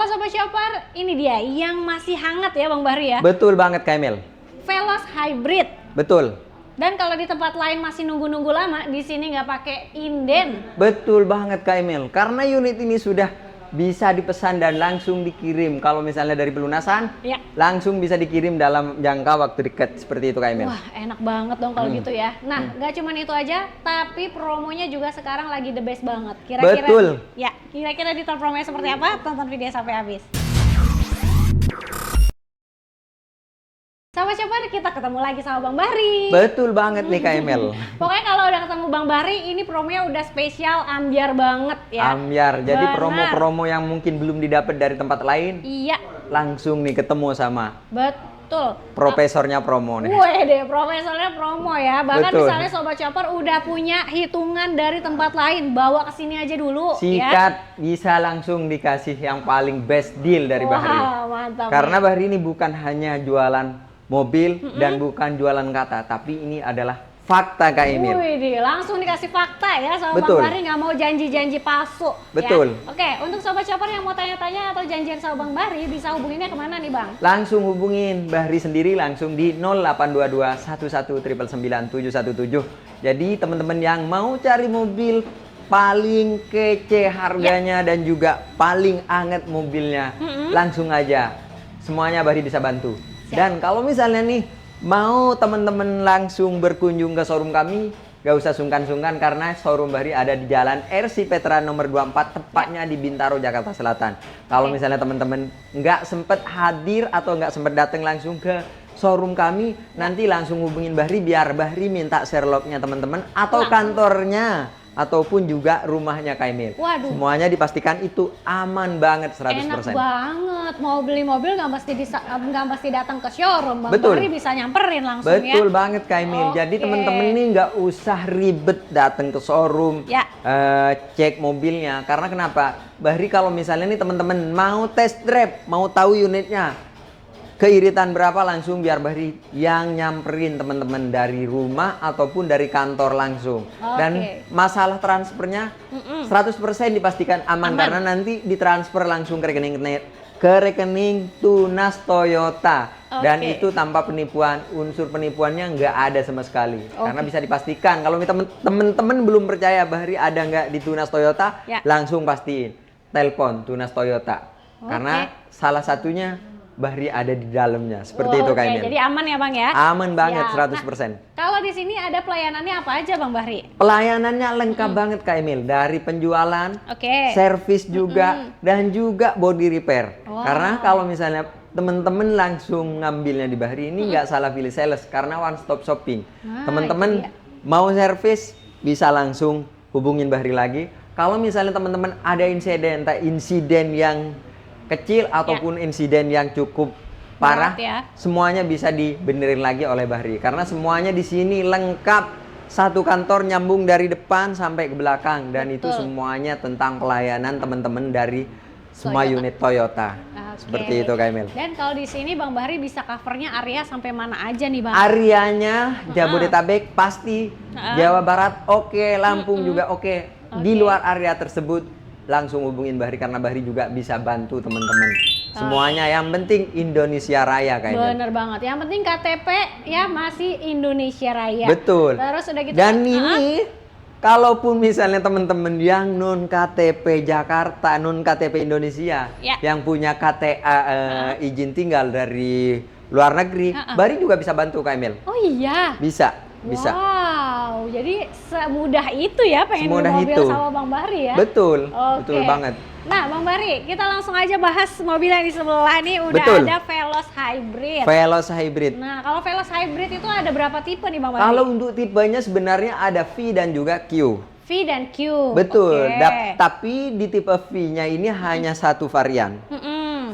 Kalau Sobat Shopper, ini dia yang masih hangat ya Bang Bahri ya. Betul banget Kak Emil. Veloz Hybrid. Betul. Dan kalau di tempat lain masih nunggu-nunggu lama, di sini nggak pakai inden. Betul banget Kak Emil. Karena unit ini sudah bisa dipesan dan langsung dikirim. Kalau misalnya dari pelunasan, Ya. langsung bisa dikirim dalam jangka waktu dekat. Seperti itu Kak Emil. Wah, enak banget dong kalau gitu ya. Nah, nggak cuma itu aja, tapi promonya juga sekarang lagi the best banget. Kira-kira Betul. Ya, kira-kira detail promonya seperti apa? Tonton video sampai habis. Sobat Shopper, kita ketemu lagi sama Bang Bahri. Betul banget nih Kak Emil. Pokoknya kalau udah ketemu Bang Bahri, ini promonya udah spesial ambiar banget ya. Ambiar. Jadi Benar. promo-promo yang mungkin belum didapat dari tempat lain, Iya, langsung nih ketemu sama betul. profesornya promo nih. Wih, profesornya promo ya. Bahkan Betul. misalnya Sobat Shopper udah punya hitungan dari tempat lain, bawa ke sini aja dulu ya. Sikat bisa langsung dikasih yang paling best deal dari Bahri. Wah, mantap. Karena Bahri ini bukan hanya jualan mobil dan bukan jualan kata, tapi ini adalah fakta Kak Emil. Wih, langsung dikasih fakta ya sama Betul. Bang Bahri, nggak mau janji-janji palsu. Betul. Ya. Oke, untuk Sobat Shopper yang mau tanya-tanya atau janjian sama Bang Bahri, bisa hubunginnya kemana nih Bang? Langsung hubungin Bahri sendiri langsung di 0822 11 99717. Jadi teman-teman yang mau cari mobil paling kece harganya dan juga paling anget mobilnya, langsung aja. Semuanya Bahri bisa bantu. Dan kalau misalnya nih mau teman-teman langsung berkunjung ke showroom kami, gak usah sungkan-sungkan karena showroom Bahri ada di Jalan RC Petra nomor 24, tepatnya di Bintaro, Jakarta Selatan. Kalau misalnya teman-teman nggak sempet hadir atau nggak sempet datang langsung ke showroom kami, nanti langsung hubungin Bahri biar Bahri minta share lognya teman-teman atau kantornya ataupun juga rumahnya Kak Emil. Waduh. Semuanya dipastikan itu aman banget 100%. Enak banget, mau beli mobil nggak mesti datang ke showroom, Bang Betul. Bahri bisa nyamperin langsung ya. Betul banget Kak Emil. Jadi Oke. teman-teman nih nggak usah ribet datang ke showroom, Ya. cek mobilnya. Karena kenapa? Bahri kalau misalnya nih teman-teman mau test drive, mau tahu unitnya, keiritan berapa, langsung biar Bahri yang nyamperin teman-teman dari rumah ataupun dari kantor langsung. Oke. Dan masalah transfernya 100% dipastikan aman karena nanti ditransfer langsung ke rekening Tunas Toyota. Dan Oke. itu tanpa penipuan, unsur penipuannya nggak ada sama sekali. Karena bisa dipastikan. Kalau teman-teman belum percaya Bahri ada nggak di Tunas Toyota, Ya. langsung pastiin telepon Tunas Toyota. Karena salah satunya Bahri ada di dalamnya. Seperti itu Kak Emil. Jadi aman ya Bang ya? Aman banget Siap. 100%. Kalau di sini ada pelayanannya apa aja Bang Bahri? Pelayanannya lengkap banget Kak Emil. Dari penjualan, Oke. servis juga, dan juga body repair. Wow. Karena kalau misalnya teman-teman langsung ngambilnya di Bahri ini nggak salah pilih sales karena one stop shopping. Nah, Teman-teman itu dia. mau servis bisa langsung hubungin Bahri lagi. Kalau misalnya teman-teman ada insiden, entah insiden yang kecil ataupun insiden yang cukup parah, Berat ya. semuanya bisa dibenerin lagi oleh Bahri. Karena semuanya di sini lengkap, satu kantor nyambung dari depan sampai ke belakang, dan itu semuanya tentang pelayanan teman-teman dari semua Toyota. unit Toyota. Oke. Seperti itu Kak Emil. Dan kalau di sini Bang Bahri bisa covernya area sampai mana aja nih Bang? Areanya Jabodetabek pasti, Jawa Barat oke, Lampung juga oke. Di luar area tersebut langsung hubungin Bahri karena Bahri juga bisa bantu teman-teman. Semuanya yang penting Indonesia Raya Kak Emil. Bener banget. Yang penting KTP ya masih Indonesia Raya. Betul. Terus udah gitu. Dan ini kalaupun misalnya teman-teman yang non KTP Jakarta, non KTP Indonesia, Ya. yang punya KTA izin tinggal dari luar negeri, Bahri juga bisa bantu Kak Emil. Oh iya. Bisa. Wow, jadi semudah itu ya pengen beli Semudah mobil itu. sama Bang Bahri ya? Betul. Oke. Betul banget. Nah, Bang Bahri, kita langsung aja bahas mobil yang di sebelah nih. Udah Betul. ada Veloz Hybrid. Veloz Hybrid. Nah, kalau Veloz Hybrid itu ada berapa tipe nih Bang Bahri? Kalau untuk tipenya sebenarnya ada V dan juga Q. V dan Q. Betul. Oke. Tapi di tipe V-nya ini hanya satu varian.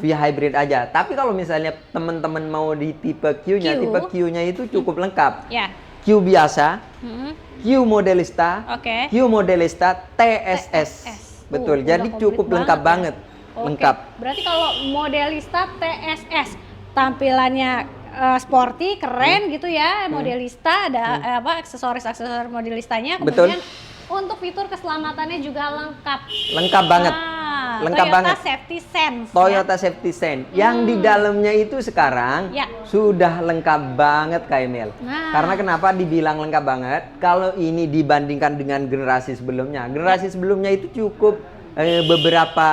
V Hybrid aja. Tapi kalau misalnya teman-teman mau di tipe Q-nya, Q. tipe Q-nya itu cukup lengkap. Ya. Q biasa, Mm-mm. Q Modelista, Oke. Q Modelista, TSS. Betul. Udah Jadi komplit cukup lengkap ya. banget. Oke. Lengkap. Berarti kalau Modelista TSS tampilannya sporty, keren gitu ya. Modelista ada aksesoris Modelistanya. Betul. Kemudian untuk fitur keselamatannya juga lengkap. Lengkap banget. Ah, lengkap Toyota banget. Safety Sense. Toyota Safety Sense. Yang di dalamnya itu sekarang Ya. sudah lengkap banget Kak Emil. Nah. Karena kenapa dibilang lengkap banget? Kalau ini dibandingkan dengan generasi sebelumnya. Generasi sebelumnya itu cukup beberapa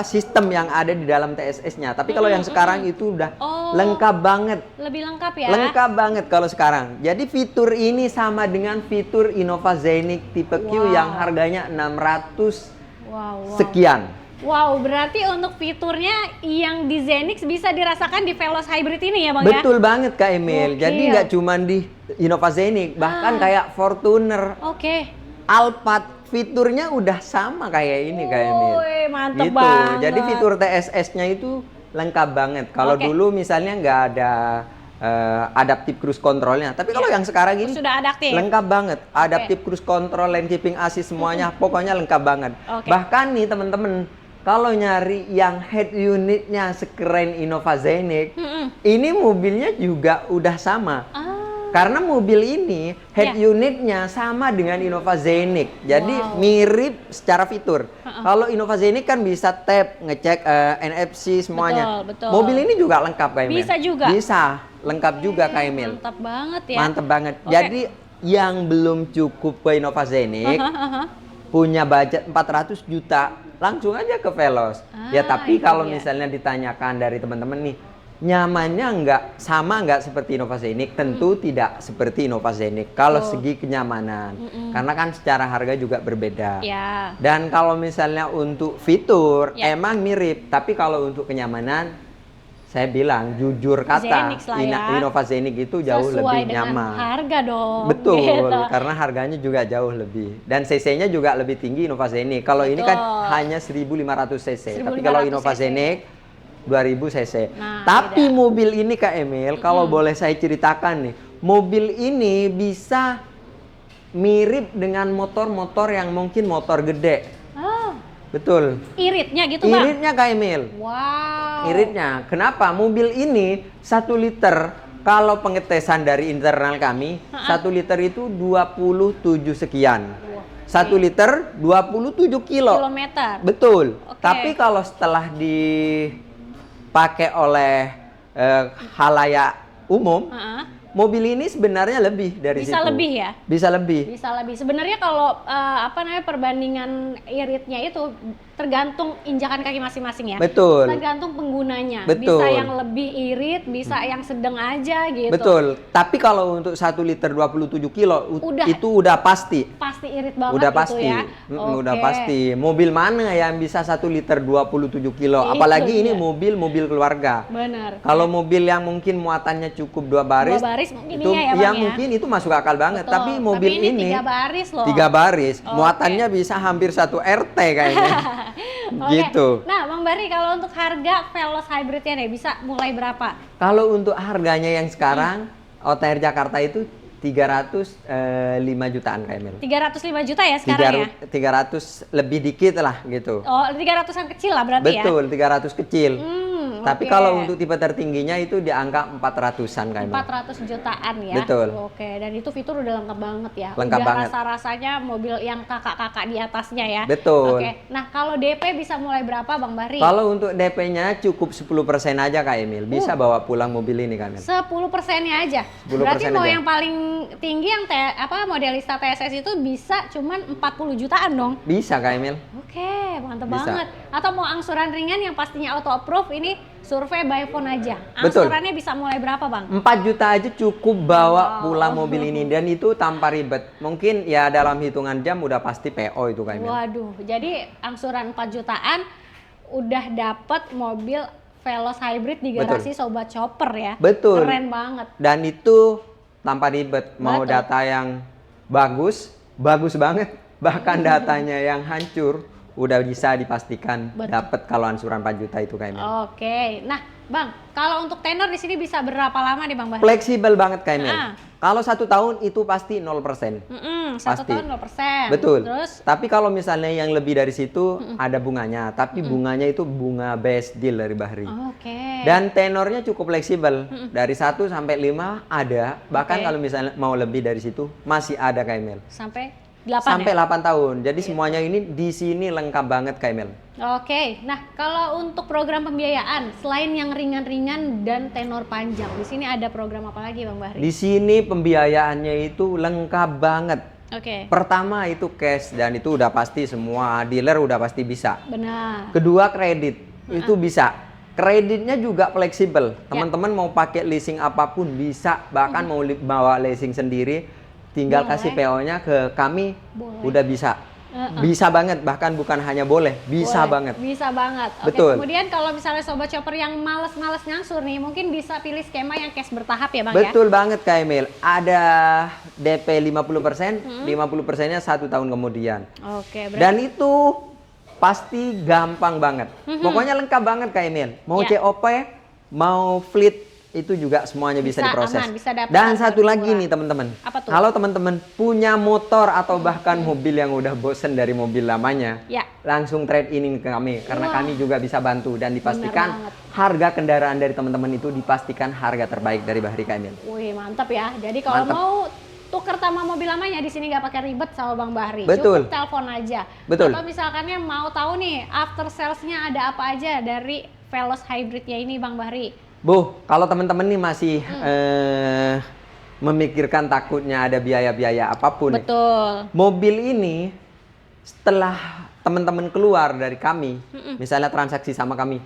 sistem yang ada di dalam TSS-nya. Tapi kalau yang sekarang itu udah lengkap banget. Lebih lengkap ya? Lengkap banget kalau sekarang. Jadi fitur ini sama dengan fitur Innova Zenix tipe Q yang harganya 600 sekian. Wow, berarti untuk fiturnya yang di Zenix bisa dirasakan di Veloz Hybrid ini ya Bang Betul banget Kak Emil. Gokil. Jadi nggak cuma di Innova Zenix, bahkan kayak Fortuner, Alphard, fiturnya udah sama kayak ini Kak Emil. Mantep Gitu. banget. Jadi fitur TSS-nya itu lengkap banget. Kalau dulu misalnya nggak ada adaptive cruise control-nya, tapi kalau yang sekarang ini sudah adaptif. lengkap banget. Adaptive cruise control, lane keeping assist semuanya, pokoknya lengkap banget. Bahkan nih teman-teman, kalau nyari yang head unitnya sekeren Innova Zenix, ini mobilnya juga udah sama. Karena mobil ini head unitnya sama dengan Innova Zenix, jadi mirip secara fitur. Kalau Innova Zenix kan bisa tap, ngecek NFC semuanya. Betul. Mobil ini juga lengkap Kak Emil. Bisa juga? Bisa, lengkap juga Kak Emil. Mantap banget ya. Mantap banget. Jadi yang belum cukup ke Innova Zenix, punya budget 400 juta, langsung aja ke Veloz. Ya tapi kalau misalnya ditanyakan dari teman-teman nih, nyamannya nggak seperti Innova Zenix, tentu tidak seperti Innova Zenix kalau segi kenyamanan, karena kan secara harga juga berbeda. Dan kalau misalnya untuk fitur emang mirip, tapi kalau untuk kenyamanan saya bilang jujur kata Innova Zenix itu jauh sesuai lebih nyaman. Harga dong. Betul, gitu. karena harganya juga jauh lebih, dan cc-nya juga lebih tinggi Innova Zenix. Kalau ini kan hanya 1.500 cc, tapi kalau Innova Zenix 2000 cc. Tapi mobil ini Kak Emil, kalau boleh saya ceritakan nih, mobil ini bisa mirip dengan motor-motor yang mungkin motor gede. Betul. Iritnya gitu Bang? Iritnya Kak Emil. Wow. Iritnya. Kenapa? Mobil ini 1 liter, kalau pengetesan dari internal kami, 1 liter itu 27 sekian. 1 liter 27 kilometer. Betul. Tapi kalau setelah dipakai oleh halayak umum, mobil ini sebenarnya lebih dari situ. Bisa lebih ya? Bisa lebih. Bisa lebih. Sebenarnya kalau perbandingan iritnya itu tergantung injakan kaki masing-masing ya. Betul. Tergantung penggunanya. Betul. Bisa yang lebih irit, bisa yang sedang aja gitu. Betul. Tapi kalau untuk 1 liter 27 kilo itu udah pasti. Pasti irit banget udah itu pasti. ya. Udah pasti. Mobil mana yang bisa 1 liter 27 kilo? Apalagi ini mobil keluarga. Benar. Kalau mobil yang mungkin muatannya cukup 2 baris, mungkin itu ya, Bang, mungkin itu masuk akal banget. Betul. Tapi mobil ini 3 baris loh. 3 baris. Muatannya bisa hampir 1 RT kayaknya. Gitu. Nah, Bang Bari, kalau untuk harga Veloz Hybridnya nih bisa mulai berapa? Kalau untuk harganya yang sekarang OTR Jakarta itu 305 jutaan Kak Emil. 305 juta ya sekarang ya? 300 lebih dikit lah gitu. Oh, 300-an kecil lah berarti ya? Betul, 300 kecil. Tapi kalau untuk tipe tertingginya itu di angka 400-an Kak Emil. 400 jutaan ya? Betul. Oke, dan itu fitur udah lengkap banget ya? Lengkap banget. Rasa-rasanya mobil yang kakak-kakak di atasnya ya? Betul. Oke, nah kalau DP bisa mulai berapa Bang Bari? Kalau untuk DP-nya cukup 10% aja Kak Emil. Bisa bawa pulang mobil ini Kak Emil. 10%-nya aja? 10% Berarti mau aja. yang paling tinggi yang modelista TSS itu bisa cuman 40 jutaan dong? Bisa Kak Emil. Oke, mantep Bisa. banget. Atau mau angsuran ringan yang pastinya auto approve, ini survei by phone aja. Betul. Angsurannya bisa mulai berapa Bang? 4 juta aja cukup bawa pulang mobil ini, dan itu tanpa ribet. Mungkin ya dalam hitungan jam udah pasti PO itu Kak Emil. Waduh, jadi angsuran 4 jutaan udah dapet mobil Veloz Hybrid di garasi Sobat Chopper ya. Betul. Keren banget. Dan itu tanpa ribet. Mau data yang bagus, bagus banget. Bahkan datanya yang hancur, udah bisa dipastikan dapat kalau angsuran 4 juta itu Kak Emil. Oke. Nah, Bang, kalau untuk tenor di sini bisa berapa lama nih Bang Bahri? Fleksibel banget Kak Emil. Kalau 1 tahun itu pasti 0%. 1 Pasti. tahun 0%. Betul. Terus? Tapi kalau misalnya yang lebih dari situ ada bunganya. Tapi bunganya itu bunga best deal dari Bahri. Oke. Dan tenornya cukup fleksibel. Dari 1 sampai 5 ada. Bahkan kalau misalnya mau lebih dari situ masih ada Kak Emil. Sampai 8 sampai ya? 8 tahun. Jadi semuanya ini di sini lengkap banget Kak Emil. Oke, nah kalau untuk program pembiayaan selain yang ringan-ringan dan tenor panjang, di sini ada program apa lagi Bang Bahri? Di sini pembiayaannya itu lengkap banget. Oke, Pertama itu cash dan itu udah pasti semua dealer udah pasti bisa. benar. Kedua kredit, itu bisa. Kreditnya juga fleksibel. Teman-teman mau pakai leasing apapun bisa, bahkan mau bawa leasing sendiri, tinggal Boleh. kasih PO-nya ke kami, Boleh. udah bisa. Bisa banget, bahkan bukan hanya boleh, bisa Boleh, banget. Bisa banget. Oke, Betul. kemudian kalau misalnya Sobat Chopper yang males-males ngangsur nih, mungkin bisa pilih skema yang cash bertahap ya Bang ya? Betul banget Kak Emil. Ada DP 50%, 50%-nya 1 tahun kemudian. Oke, berarti Dan itu pasti gampang banget. Pokoknya lengkap banget Kak Emil. Mau Ya. COP, mau fleet, itu juga semuanya bisa Bisa diproses. aman, bisa dapat Dan harga satu lebih lagi murah. nih teman-teman. Apa tuh? Kalau teman-teman punya motor atau bahkan mobil yang udah bosen dari mobil lamanya, Ya. langsung trade in ke kami. Karena Wah. kami juga bisa bantu dan dipastikan banget. harga kendaraan dari teman-teman itu dipastikan harga terbaik dari Bahri Kak Emil. Wih, mantap ya. Jadi kalau Mantap. mau tuker sama mobil lamanya di sini nggak pakai ribet sama Bang Bahri. Betul. Cukup telepon aja. Betul. Atau misalkannya mau tahu nih after sales-nya ada apa aja dari Veloz hybridnya ini Bang Bahri. Bu, kalau teman-teman nih masih memikirkan takutnya ada biaya-biaya apapun, Betul. mobil ini setelah teman-teman keluar dari kami, misalnya transaksi sama kami,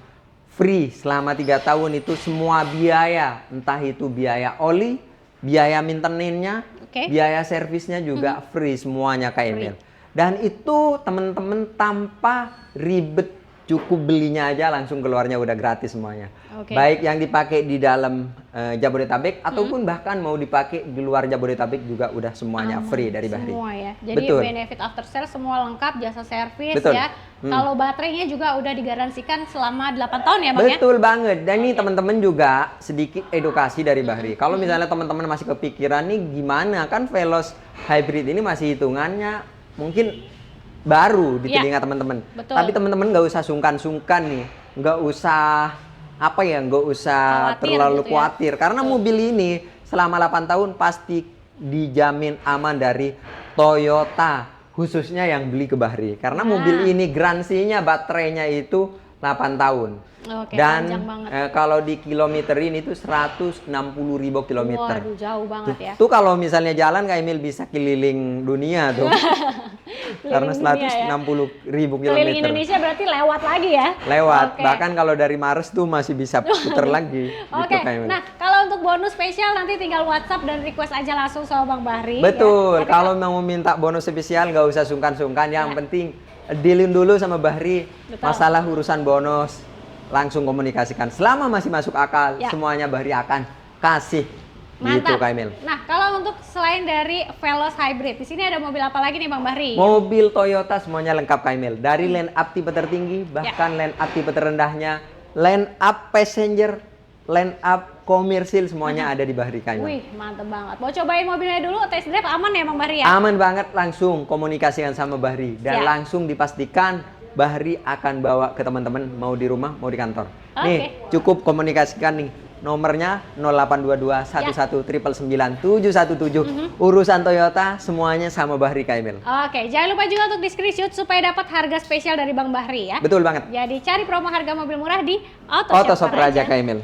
free selama 3 tahun itu semua biaya, entah itu biaya oli, biaya maintenance-nya, Oke. biaya servisnya juga free semuanya Kak Emil. Dan itu teman-teman tanpa ribet, cukup belinya aja langsung keluarnya udah gratis semuanya. Oke. Baik yang dipakai di dalam Jabodetabek ataupun bahkan mau dipakai di luar Jabodetabek juga udah semuanya free dari Bahri. Semua ya. Jadi Betul. benefit after sales semua lengkap, jasa servis Betul. ya. Kalau baterainya juga udah digaransikan selama 8 tahun ya Bang ya? Betul banget. Dan ini teman-teman juga sedikit edukasi dari Bahri. Kalau misalnya teman-teman masih kepikiran nih gimana kan Veloz hybrid ini masih hitungannya mungkin baru di Iya. telinga teman-teman. Betul. Tapi teman-teman nggak usah sungkan-sungkan nih, nggak usah nggak usah Khawatir terlalu gitu ya. khawatir karena mobil ini selama 8 tahun pasti dijamin aman dari Toyota, khususnya yang beli ke Bahri. Karena mobil ini garansinya baterainya itu 8 tahun. Oke, Dan panjang banget. kalau di kilometerin itu 160.000 kilometer. Waduh, jauh banget ya. Tuh kalau misalnya jalan Kak Emil bisa keliling dunia tuh. Karena Keliling dunia ya. 160.000 Keliling kilometer. Indonesia berarti lewat lagi ya? Lewat. Oke. Bahkan kalau dari Mars tuh masih bisa puter lagi. Oke, gitu, Kak Emil. nah kalau untuk bonus spesial nanti tinggal WhatsApp dan request aja langsung sama Bang Bahri. Betul. Ya. Tapi Kalau mau minta bonus spesial nggak usah sungkan-sungkan. Yang penting dealin dulu sama Bahri. Betul. Masalah urusan bonus langsung komunikasikan. Selama masih masuk akal, Ya. semuanya Bahri akan kasih. Gitu mantap. Kak Emil. Nah, kalau untuk selain dari Veloz hybrid, di sini ada mobil apa lagi nih Bang Bahri? Mobil Toyota semuanya lengkap Kak Emil. Dari line up tipe tertinggi, bahkan line up tipe terendahnya, line up passenger, line up komersil semuanya ada di Bahri Kak Emil. Wih, mantep banget. Mau cobain mobilnya dulu, test drive aman ya Bang Bahri ya? Aman banget, langsung komunikasikan sama Bahri dan Siap. langsung dipastikan Bahri akan bawa ke teman-teman mau di rumah mau di kantor. Oke. Nih, cukup komunikasikan nih. Nomornya 0822 11 999 717. Urusan Toyota semuanya sama Bahri Kak Emil. Oke, jangan lupa juga untuk di screenshot supaya dapat harga spesial dari Bang Bahri ya. Betul banget. Jadi cari promo harga mobil murah di Auto Shop Shopper aja Kak Emil.